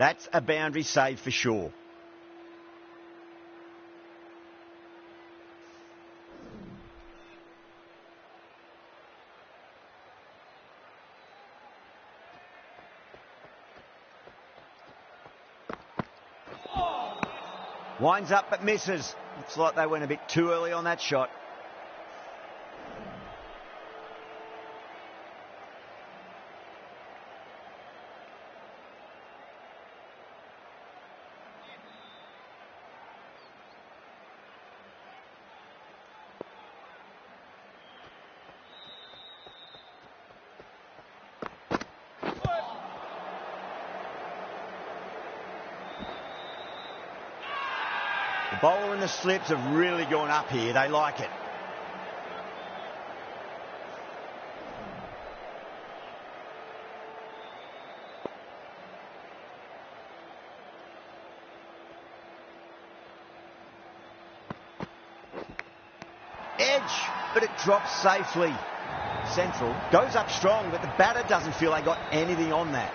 That's a boundary save for sure. Winds up but misses. Looks like they went a bit too early on that shot. The bowler and the slips have really gone up here. They like it. Edge, but it drops safely. Central goes up strong, but the batter doesn't feel they got anything on that.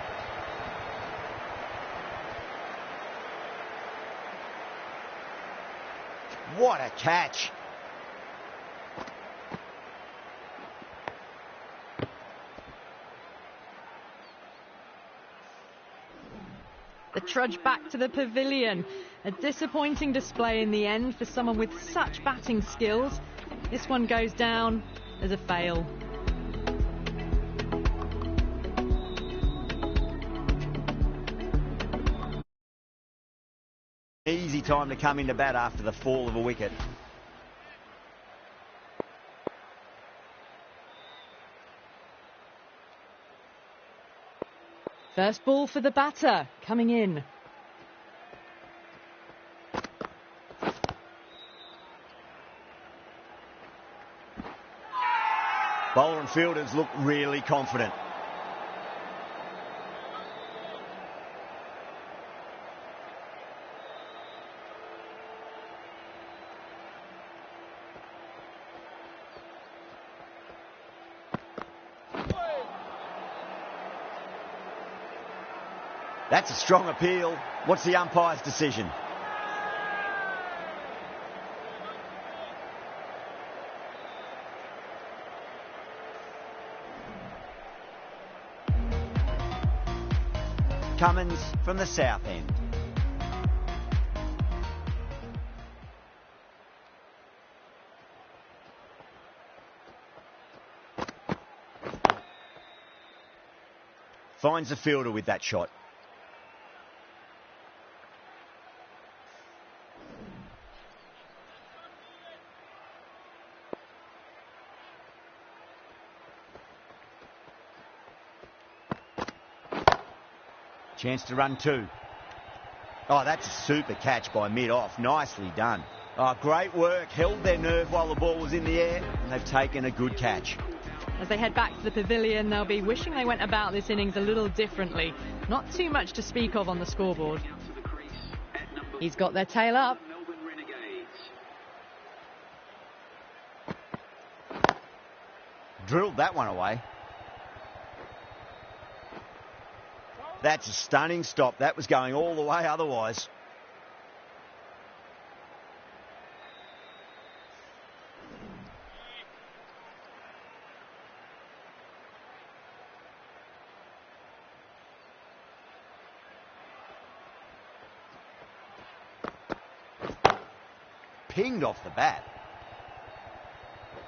What a catch. The trudge back to the pavilion. A disappointing display in the end for someone with such batting skills. This one goes down as a fail. Easy time to come into bat after the fall of a wicket. First ball for the batter, coming in. Bowler and fielders look really confident. That's a strong appeal. What's the umpire's decision? Cummins from the south end. Finds the fielder with that shot. Chance to run two. Oh, that's a super catch by mid-off. Nicely done. Oh, great work. Held their nerve while the ball was in the air, and they've taken a good catch. As they head back to the pavilion, they'll be wishing they went about this innings a little differently. Not too much to speak of on the scoreboard. He's got their tail up. Drilled that one away. That's a stunning stop. That was going all the way otherwise. Pinged off the bat.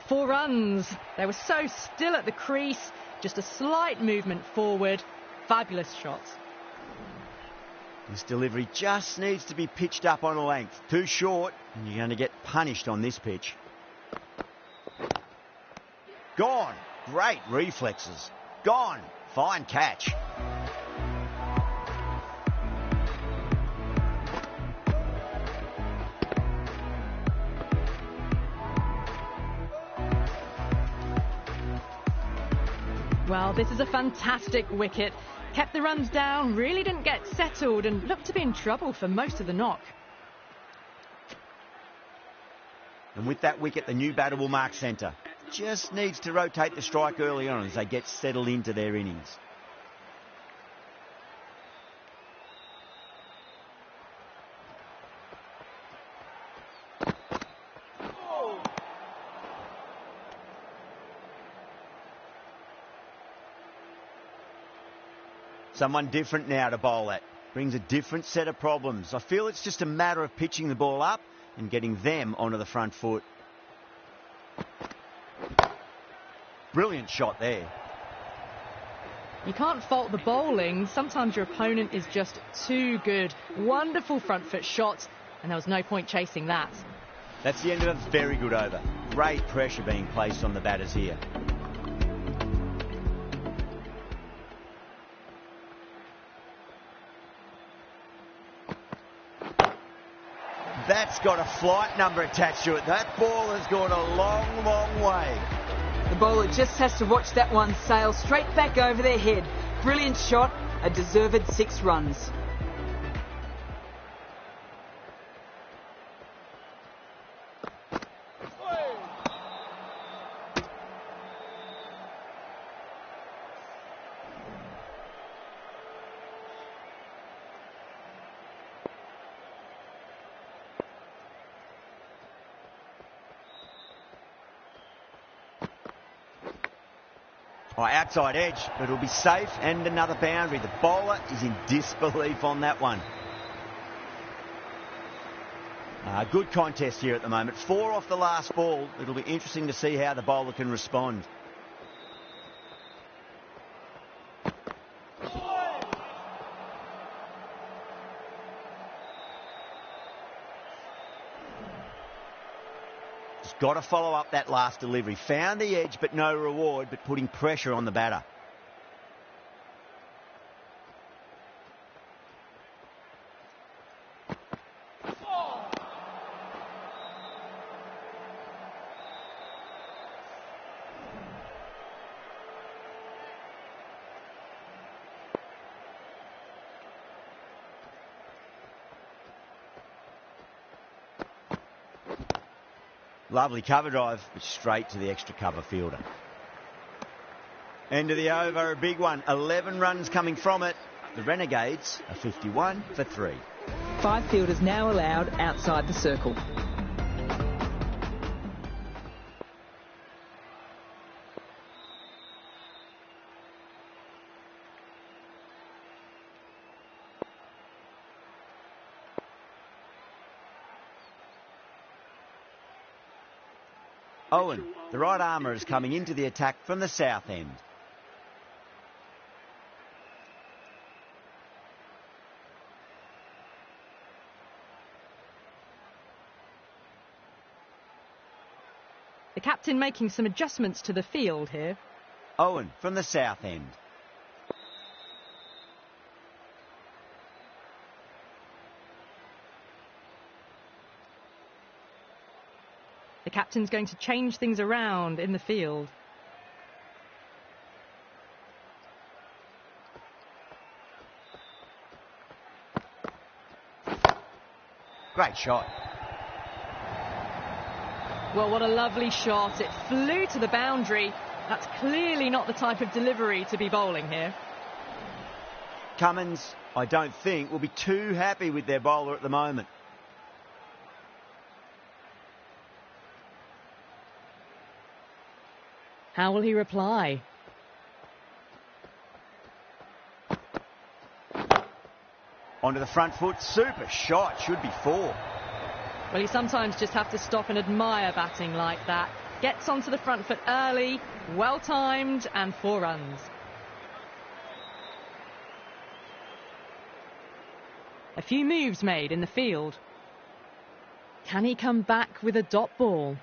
4 runs. They were so still at the crease. Just a slight movement forward. Fabulous shots. This delivery just needs to be pitched up on a length. Too short, and you're going to get punished on this pitch. Gone. Great reflexes. Gone. Fine catch. Well, this is a fantastic wicket. Kept the runs down, really didn't get settled and looked to be in trouble for most of the knock. And with that wicket, the new batter will mark centre. Just needs to rotate the strike early on as they get settled into their innings. Someone different now to bowl at. Brings a different set of problems. I feel it's just a matter of pitching the ball up and getting them onto the front foot. Brilliant shot there. You can't fault the bowling. Sometimes your opponent is just too good. Wonderful front foot shot, and there was no point chasing that. That's the end of a very good over. Great pressure being placed on the batters here. That's got a flight number attached to it. That ball has gone a long, long way. The bowler just has to watch that one sail straight back over their head. Brilliant shot, a deserved 6 runs. Outside edge, but it'll be safe and another boundary. The bowler is in disbelief on that one. Good contest here at the moment. 4 off the last ball. It'll be interesting to see how the bowler can respond. Got to follow up that last delivery. Found the edge, but no reward, but putting pressure on the batter. Lovely cover drive, but straight to the extra cover fielder. End of the over, a big one. 11 runs coming from it. The Renegades are 51 for 3. 5 fielders now allowed outside the circle. Owen, the right armour, is coming into the attack from the south end. The captain making some adjustments to the field here. Owen from the south end. The captain's going to change things around in the field. Great shot. Well, what a lovely shot. It flew to the boundary. That's clearly not the type of delivery to be bowling here. Cummins, I don't think, will be too happy with their bowler at the moment. How will he reply? Onto the front foot, super shot, should be 4. Well, you sometimes just have to stop and admire batting like that. Gets onto the front foot early, well timed, and 4 runs. A few moves made in the field. Can he come back with a dot ball?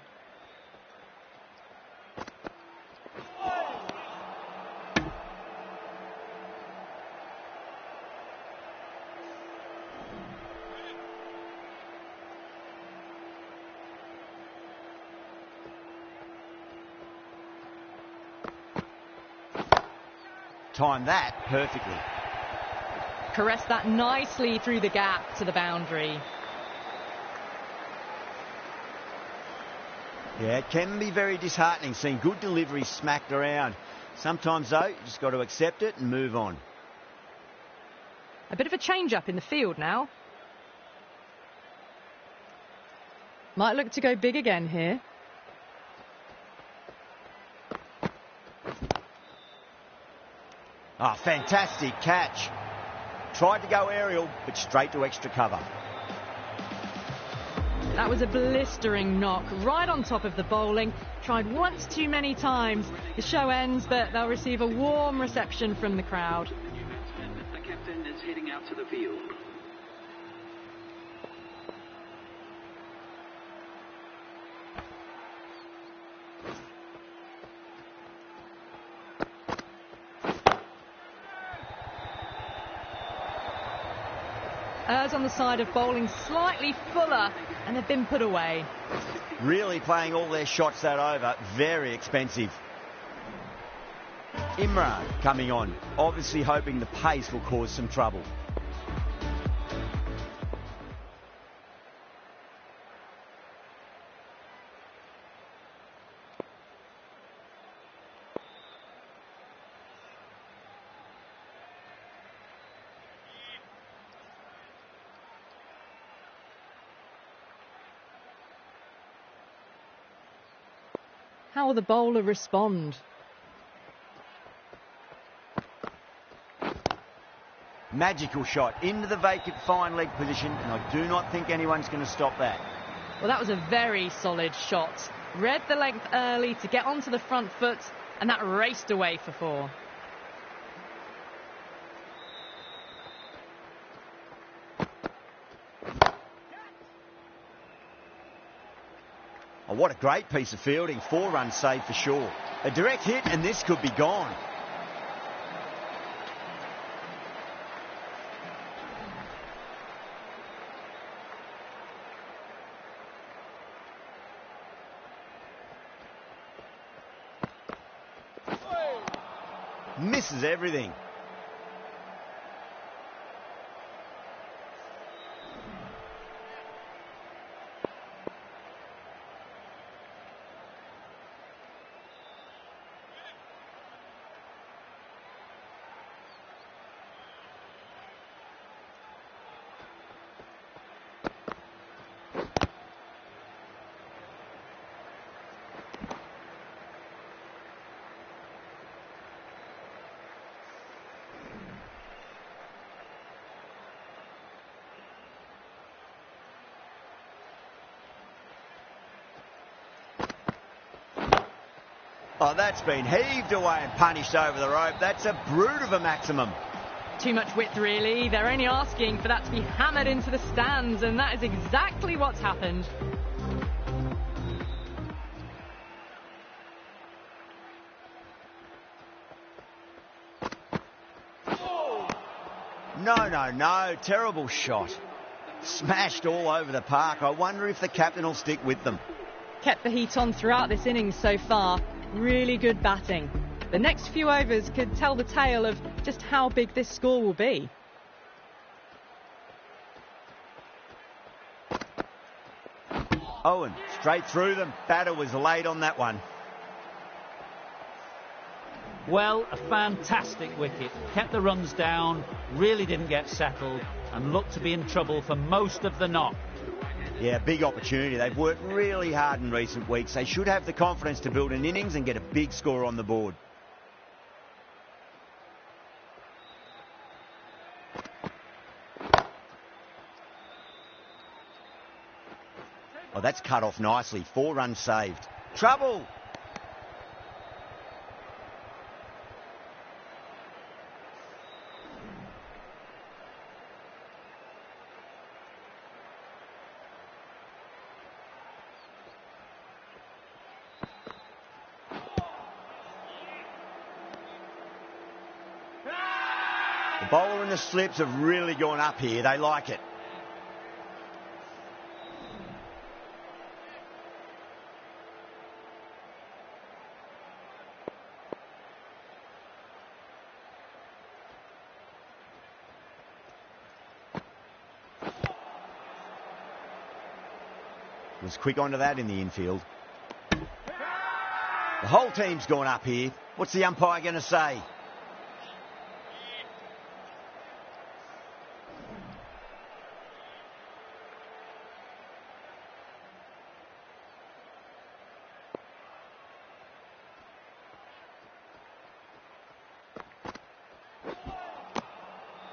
Timed that perfectly. Caressed that nicely through the gap to the boundary. Yeah, it can be very disheartening seeing good delivery smacked around. Sometimes, though, you just got to accept it and move on. A bit of a change-up in the field now. Might look to go big again here. Ah, fantastic catch. Tried to go aerial, but straight to extra cover. That was a blistering knock right on top of the bowling. Tried once too many times. The show ends, but they'll receive a warm reception from the crowd. The captain is heading out to the field. Errs on the side of bowling slightly fuller, and they've been put away. Really playing all their shots that over. Very expensive. Imran coming on, obviously hoping the pace will cause some trouble. How will the bowler respond? Magical shot into the vacant fine leg position, and I do not think anyone's going to stop that. Well, that was a very solid shot. Read the length early to get onto the front foot, and that raced away for 4. Oh, what a great piece of fielding. 4 runs saved for sure. A direct hit, and this could be gone. Misses everything. Oh, that's been heaved away and punished over the rope. That's a brute of a maximum. Too much width, really. They're only asking for that to be hammered into the stands, and that is exactly what's happened. No. Terrible shot. Smashed all over the park. I wonder if the captain will stick with them. Kept the heat on throughout this innings so far. Really good batting. The next few overs could tell the tale of just how big this score will be. Owen, straight through them. Batter was late on that one. Well, a fantastic wicket. Kept the runs down, really didn't get settled, and looked to be in trouble for most of the knock. Yeah, big opportunity. They've worked really hard in recent weeks. They should have the confidence to build an innings and get a big score on the board. Oh, that's cut off nicely. 4 runs saved. Trouble! The bowler and the slips have really gone up here. They like it. Was quick onto that in the infield. The whole team's gone up here. What's the umpire going to say?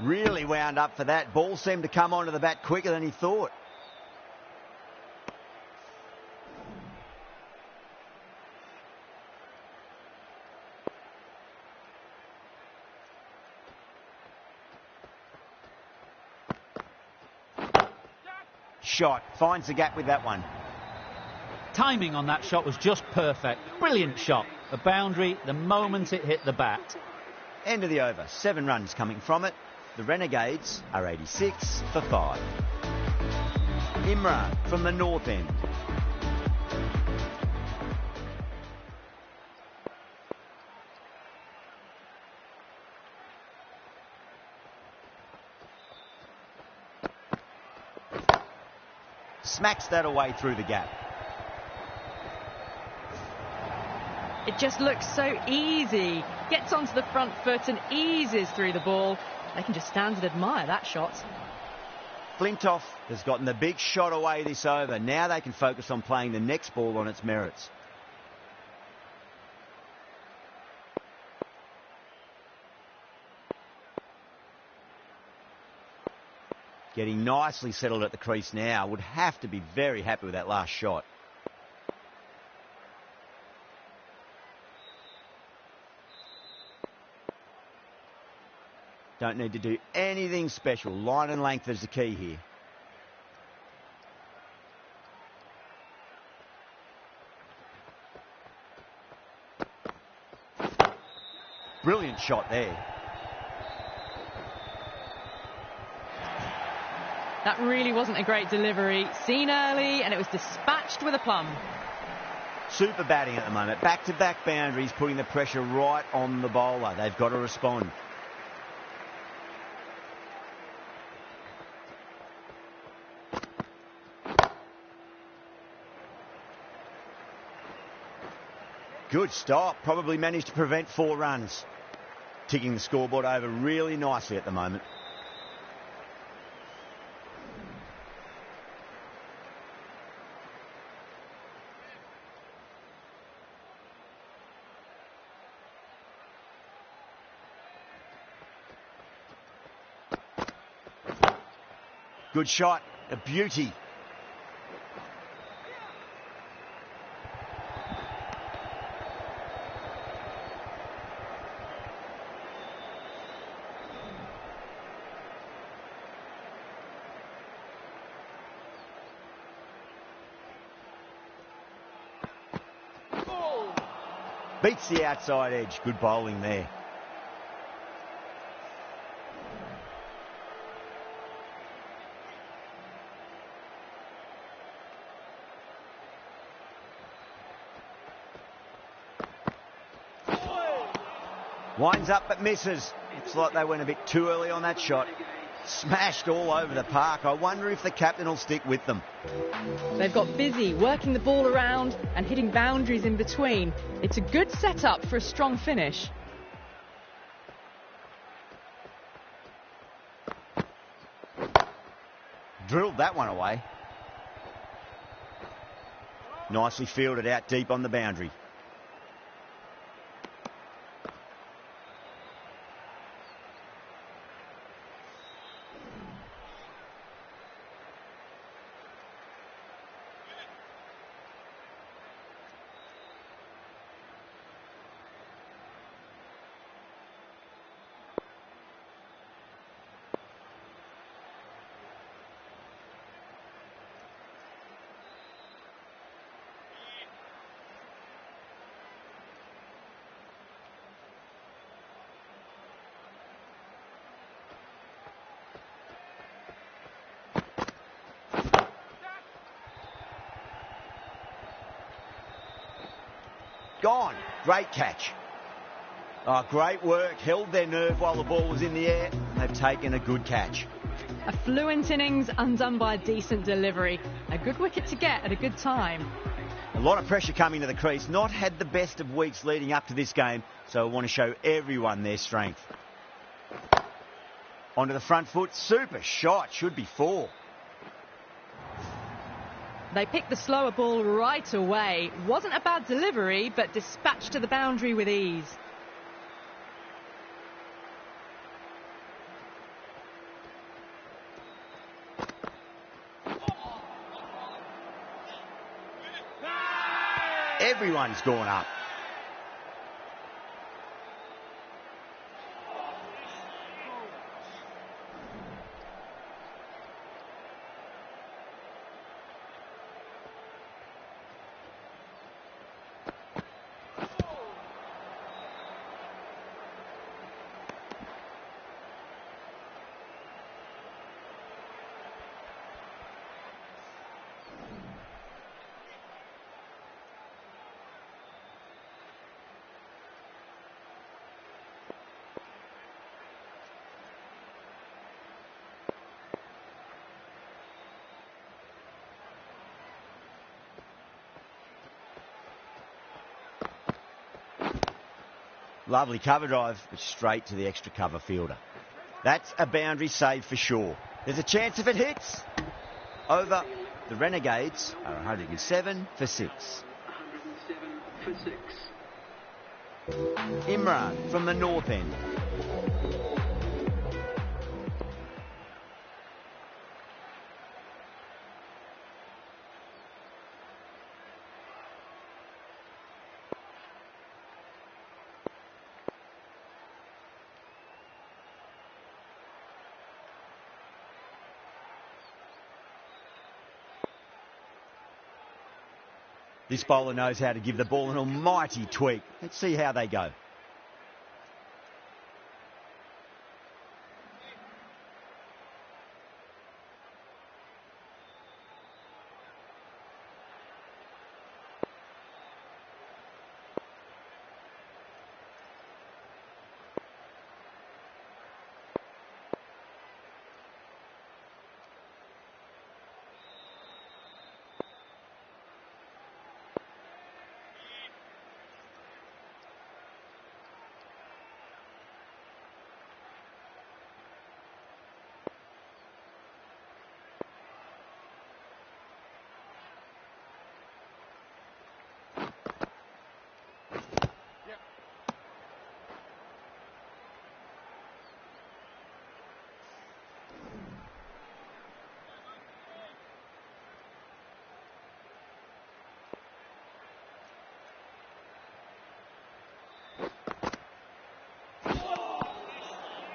Really wound up for that. Ball seemed to come onto the bat quicker than he thought. Shot. Finds the gap with that one. Timing on that shot was just perfect. Brilliant shot. The boundary the moment it hit the bat. End of the over. 7 runs coming from it. The Renegades are 86 for 5. Imran from the north end. Smacks that away through the gap. It just looks so easy. Gets onto the front foot and eases through the ball. They can just stand and admire that shot. Flintoff has gotten the big shot away this over. Now they can focus on playing the next ball on its merits. Getting nicely settled at the crease now. Would have to be very happy with that last shot. Don't need to do anything special. Line and length is the key here. Brilliant shot there. That really wasn't a great delivery. Seen early and it was dispatched with aplomb. Super batting at the moment. Back-to-back boundaries, putting the pressure right on the bowler. They've got to respond. Good stop. Probably managed to prevent 4 runs. Ticking the scoreboard over really nicely at the moment. Good shot. A beauty. Beats the outside edge. Good bowling there. Winds up but misses. Looks like they went a bit too early on that shot. Smashed all over the park. I wonder if the captain will stick with them. They've got busy working the ball around and hitting boundaries in between. It's a good setup for a strong finish. Drilled that one away. Nicely fielded out deep on the boundary. Gone. Great catch. Oh, great work. Held their nerve while the ball was in the air. And they've taken a good catch. A fluent innings undone by a decent delivery. A good wicket to get at a good time. A lot of pressure coming to the crease. Not had the best of weeks leading up to this game. So I want to show everyone their strength. Onto the front foot. Super shot. Should be 4. They picked the slower ball right away. Wasn't a bad delivery, but dispatched to the boundary with ease. Everyone's gone up. Lovely cover drive, but straight to the extra cover fielder. That's a boundary save for sure. There's a chance if it hits. Over. The Renegades are 107 for 6. 107 for 6. Imran from the north end. This bowler knows how to give the ball an almighty tweak. Let's see how they go.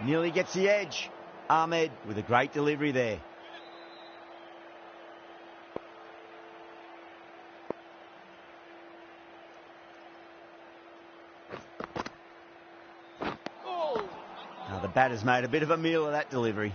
Nearly gets the edge. Ahmed with a great delivery there. Now the batter's made a bit of a meal of that delivery.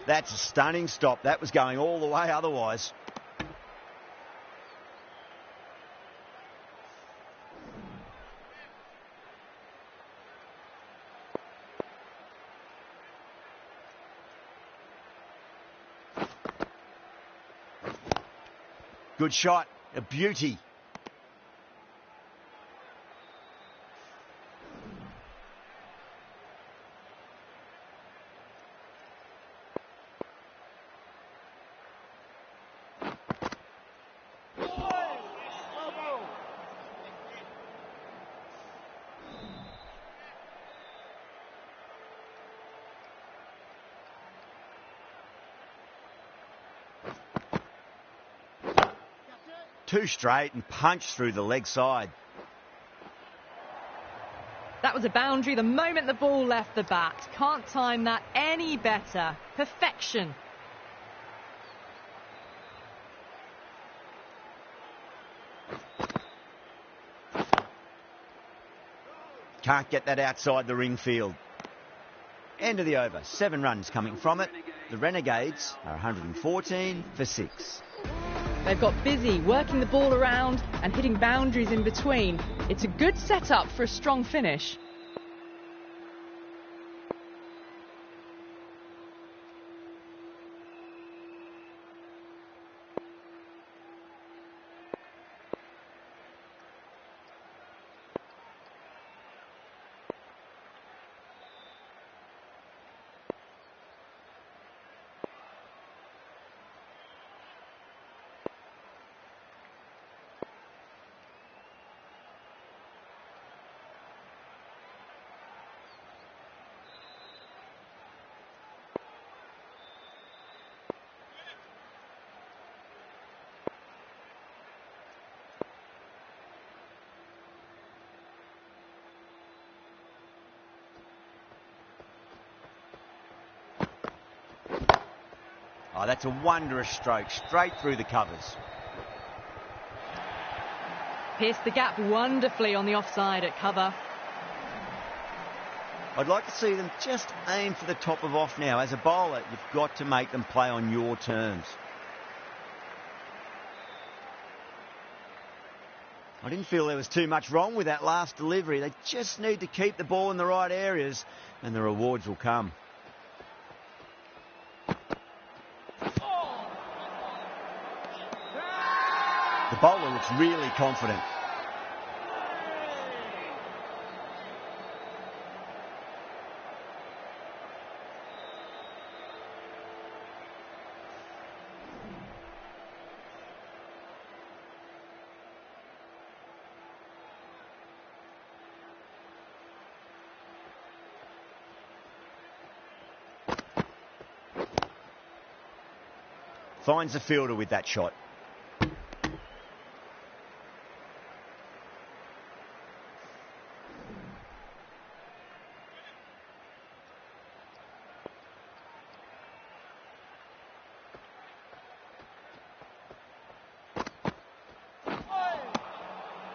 That's a stunning stop. That was going all the way otherwise. Good shot. A beauty. Two straight and punched through the leg side. That was a boundary the moment the ball left the bat. Can't time that any better. Perfection. Can't get that outside the ring field. End of the over. 7 runs coming from it. The Renegades are 114 for 6. They've got busy working the ball around and hitting boundaries in between. It's a good setup for a strong finish. Oh, that's a wondrous stroke, straight through the covers. Pierced the gap wonderfully on the offside at cover. I'd like to see them just aim for the top of off now. As a bowler, you've got to make them play on your terms. I didn't feel there was too much wrong with that last delivery. They just need to keep the ball in the right areas and the rewards will come. The bowler looks really confident. Finds the fielder with that shot.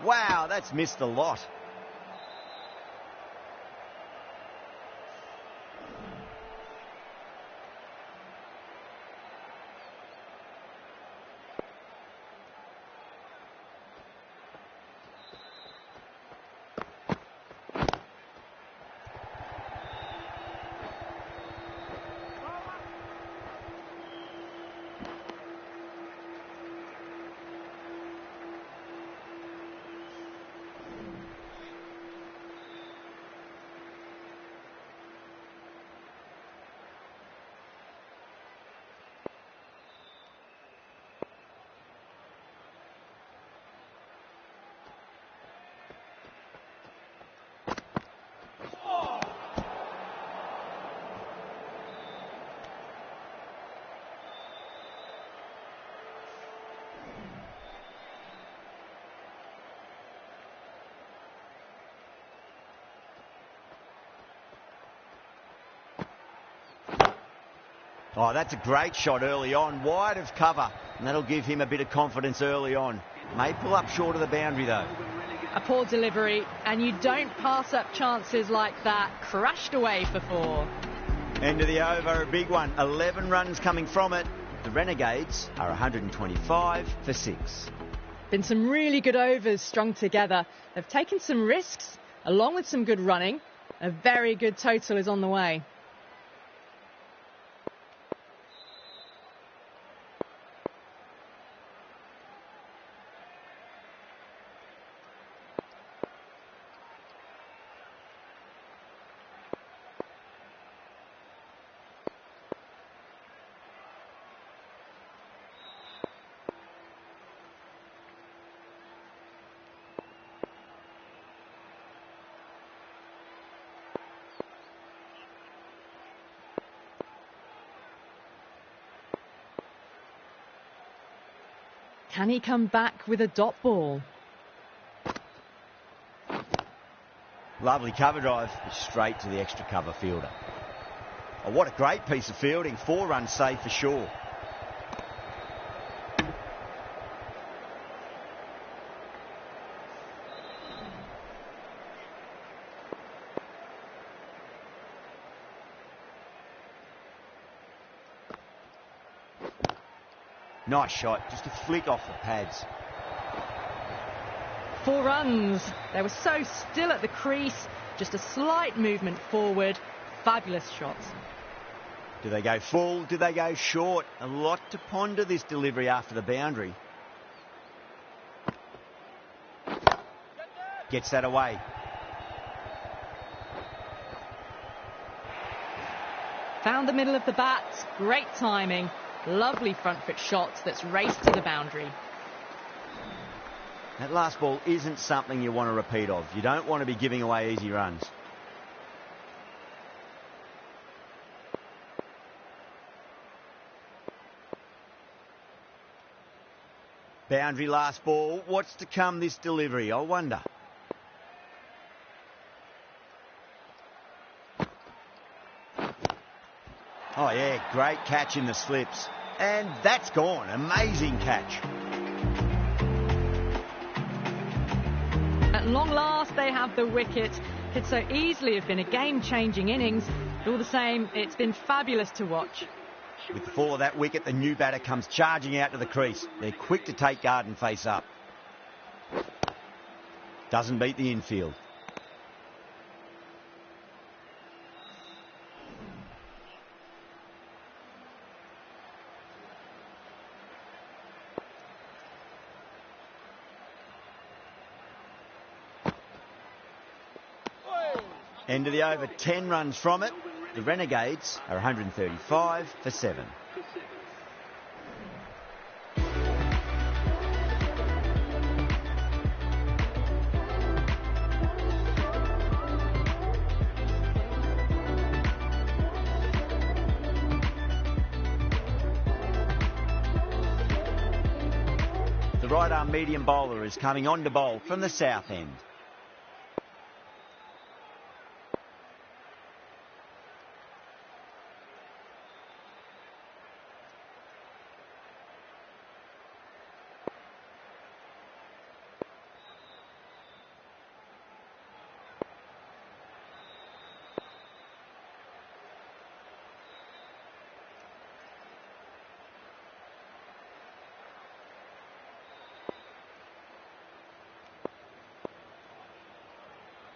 Wow, that's missed a lot. Oh, that's a great shot early on, wide of cover, and that'll give him a bit of confidence early on. May pull up short of the boundary though. A poor delivery, and you don't pass up chances like that. Crashed away for 4. End of the over, a big one. 11 runs coming from it. The Renegades are 125 for 6. Been some really good overs strung together. They've taken some risks, along with some good running. A very good total is on the way. Can he come back with a dot ball? Lovely cover drive, straight to the extra cover fielder. Oh, what a great piece of fielding. 4 runs saved for sure. Nice shot, just a flick off the pads. 4 runs. They were so still at the crease. Just a slight movement forward. Fabulous shots. Do they go full? Do they go short? A lot to ponder this delivery after the boundary. Gets that away. Found the middle of the bat. Great timing. Lovely front foot shot that's raced to the boundary. That last ball isn't something you want to repeat of. You don't want to be giving away easy runs. Boundary last ball. What's to come this delivery? I wonder. Oh yeah, great catch in the slips. And that's gone. Amazing catch. At long last, they have the wicket. Could so easily have been a game-changing innings. But all the same, it's been fabulous to watch. With the fall of that wicket, the new batter comes charging out to the crease. They're quick to take guard and face up. Doesn't beat the infield. End of the over, 10 runs from it. The Renegades are 135 for 7. The right-arm medium bowler is coming on to bowl from the south end.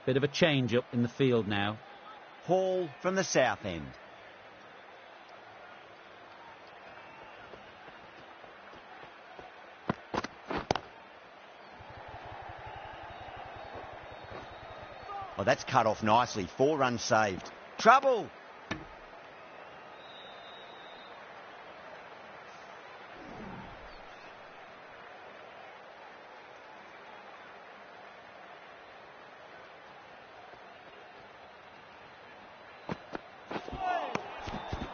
Bit of a change up in the field now. Hall from the south end. Oh, that's cut off nicely. 4 runs saved. Trouble!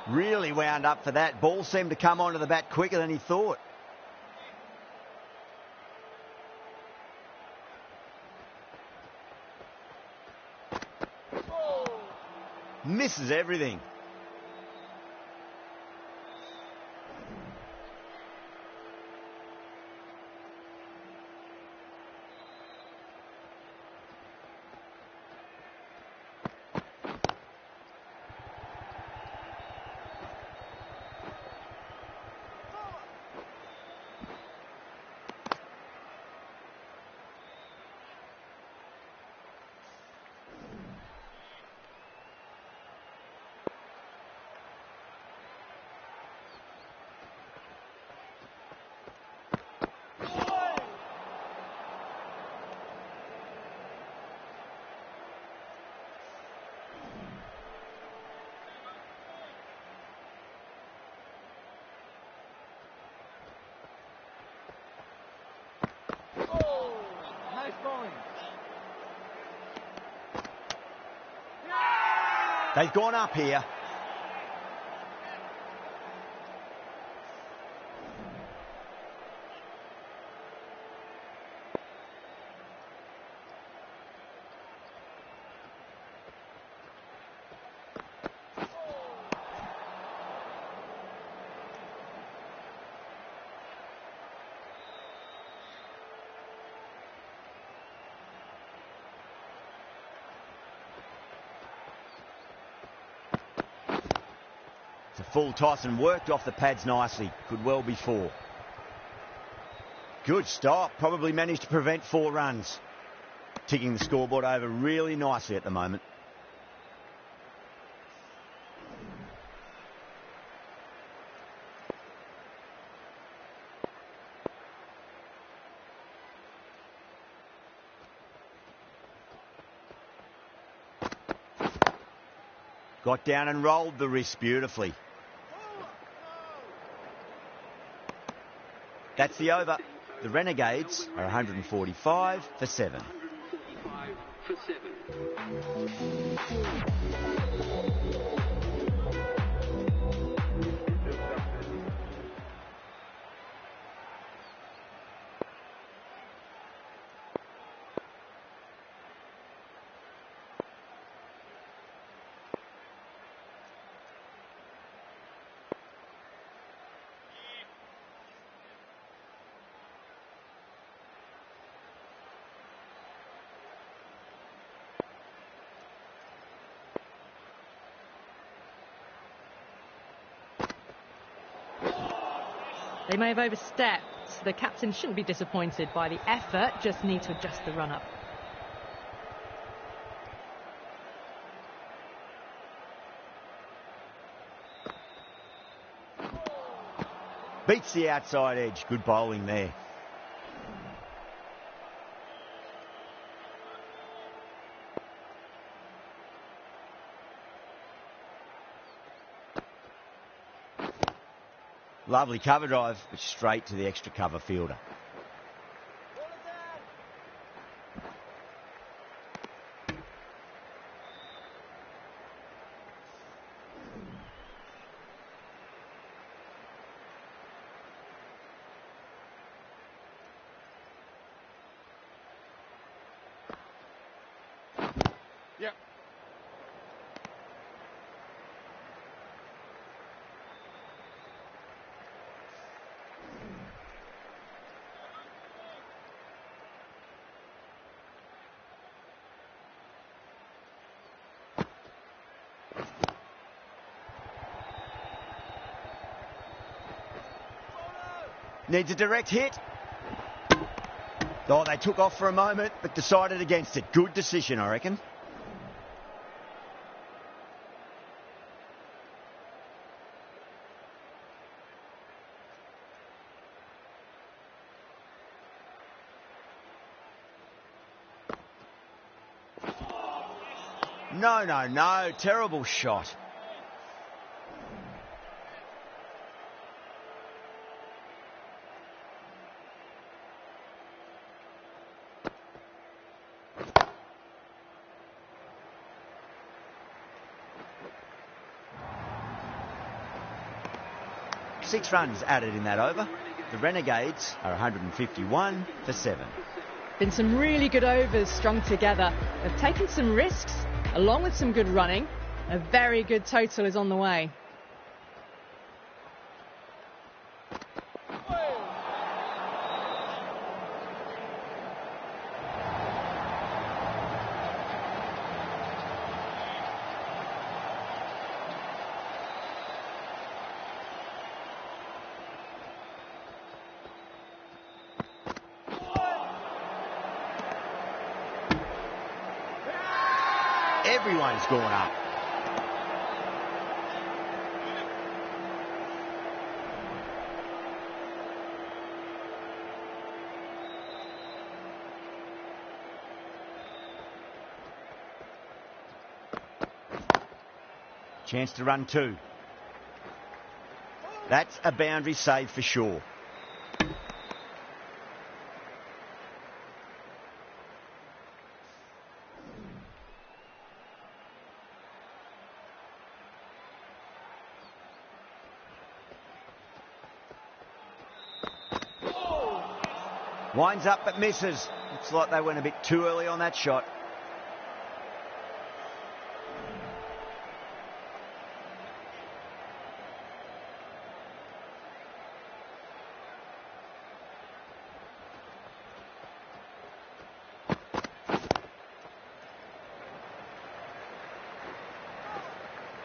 Really wound up for that. Ball seemed to come onto the bat quicker than he thought. Misses everything. They've gone up here. Full toss and worked off the pads nicely. Could well be 4. Good stop. Probably managed to prevent 4 runs. Ticking the scoreboard over really nicely at the moment. Got down and rolled the wrist beautifully. That's the over. The Renegades are 145 for 7. 145 for 7. They may have overstepped. The captain shouldn't be disappointed by the effort, just need to adjust the run-up. Beats the outside edge. Good bowling there. Lovely cover drive, but straight to the extra cover fielder. Yep. Needs a direct hit. Oh, they took off for a moment, but decided against it. Good decision, I reckon. No. Terrible shot. Six runs added in that over. The Renegades are 151 for 7. Been some really good overs strung together. They've taken some risks, along with some good running. A very good total is on the way. Everyone's gone up. Chance to run 2. That's a boundary save for sure. Winds up but misses. Looks like they went a bit too early on that shot.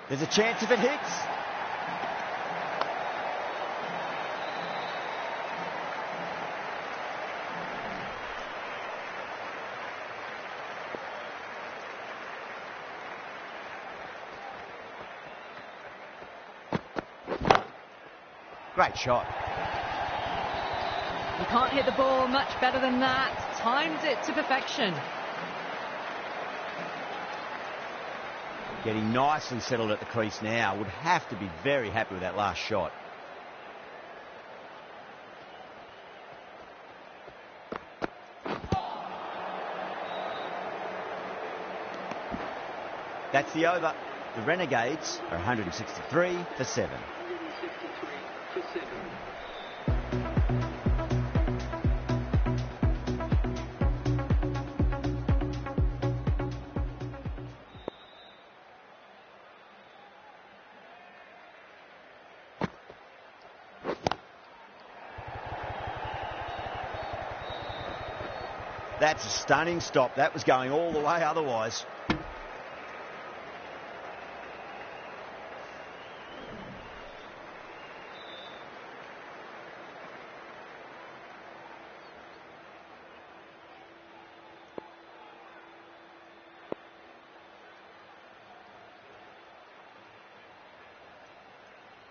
There's a chance if it hits. Great shot. You can't hit the ball much better than that. Timed it to perfection. Getting nicely settled at the crease now. Would have to be very happy with that last shot. That's the over. The Renegades are 163 for 7. 163 for 7. That's a stunning stop. That was going all the way otherwise.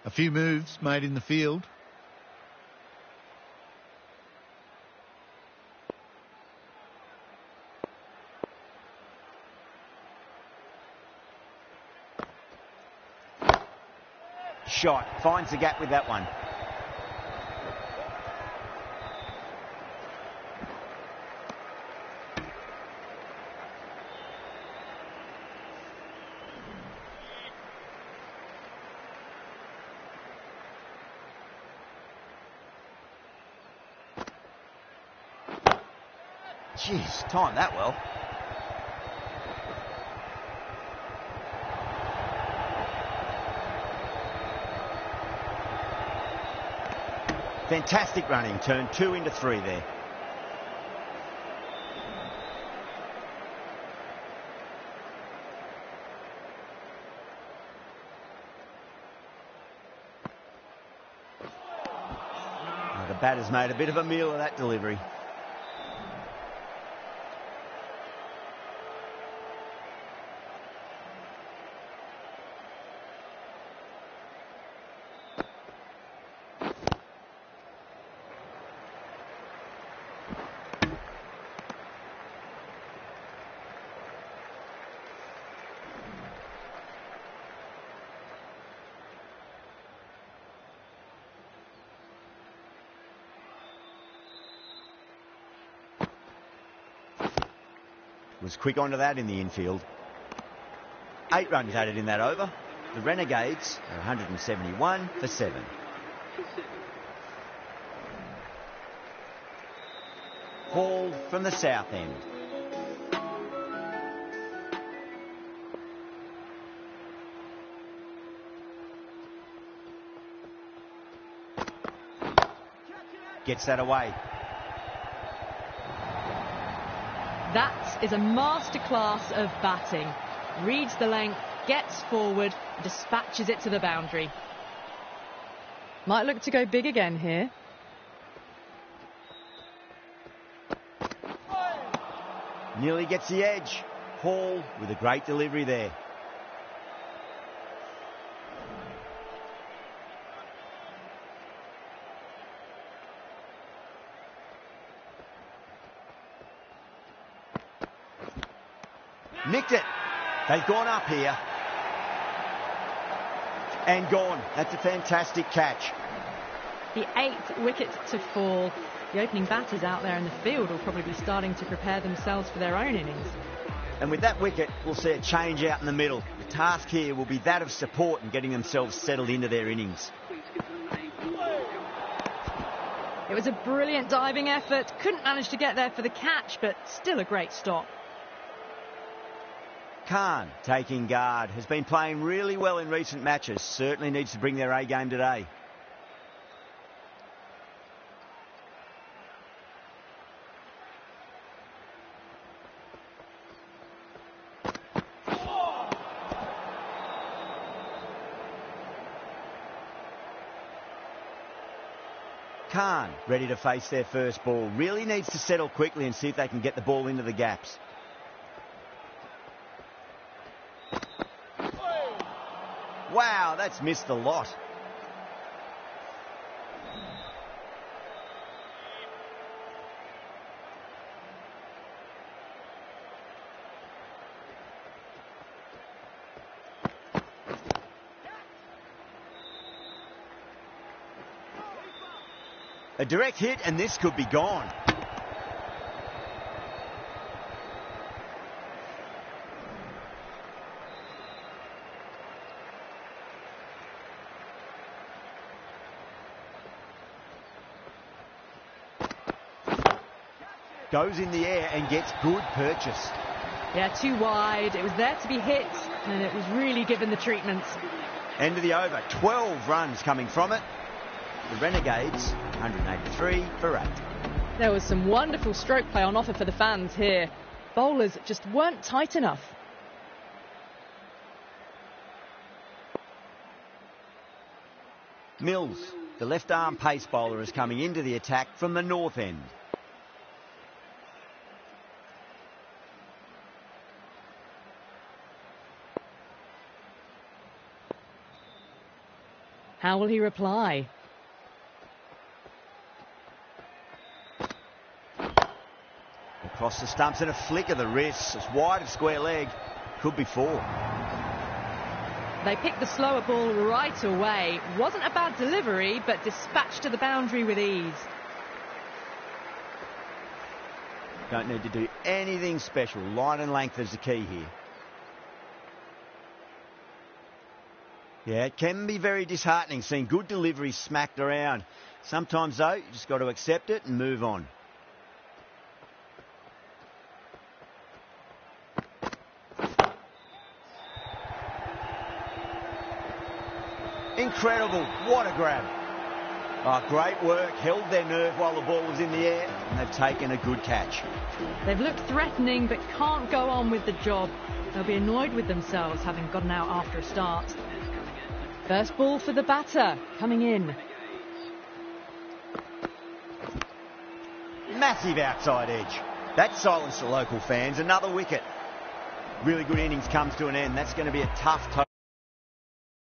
A few moves made in the field. Shot. Finds the gap with that one. Jeez, timed that well. Fantastic running. Turned 2 into 3 there. Oh, the batter's made a bit of a meal of that delivery. Was quick onto that in the infield. 8 runs added in that over. The Renegades are 171 for 7. Hauled from the south end. Gets that away. That is a masterclass of batting. Reads the length, gets forward, dispatches it to the boundary. Might look to go big again here. Nearly gets the edge. Hall with a great delivery there. Nicked it. They've gone up here. And gone. That's a fantastic catch. The 8th wicket to fall. The opening batters out there in the field will probably be starting to prepare themselves for their own innings. And with that wicket, we'll see a change out in the middle. The task here will be that of support and getting themselves settled into their innings. It was a brilliant diving effort. Couldn't manage to get there for the catch, but still a great stop. Khan, taking guard, has been playing really well in recent matches. Certainly needs to bring their A game today. Khan, ready to face their first ball. Really needs to settle quickly and see if they can get the ball into the gaps. Wow, that's missed a lot. A direct hit and this could be gone. Goes in the air and gets good purchase. Yeah, too wide. It was there to be hit, and it was really given the treatment. End of the over. 12 runs coming from it. The Renegades, 183 for 8. There was some wonderful stroke play on offer for the fans here. Bowlers just weren't tight enough. Mills, the left-arm pace bowler, is coming into the attack from the north end. How will he reply? Across the stumps and a flick of the wrist. It's wide of square leg. Could be 4. They picked the slower ball right away. Wasn't a bad delivery, but dispatched to the boundary with ease. Don't need to do anything special. Line and length is the key here. Yeah, it can be very disheartening seeing good deliveries smacked around. Sometimes, though, you just got to accept it and move on. Incredible. What a grab. Oh, great work. Held their nerve while the ball was in the air, and they've taken a good catch. They've looked threatening, but can't go on with the job. They'll be annoyed with themselves having gotten out after a start. First ball for the batter, coming in. Massive outside edge. That silenced the local fans. Another wicket. Really good innings comes to an end. That's going to be a tough total.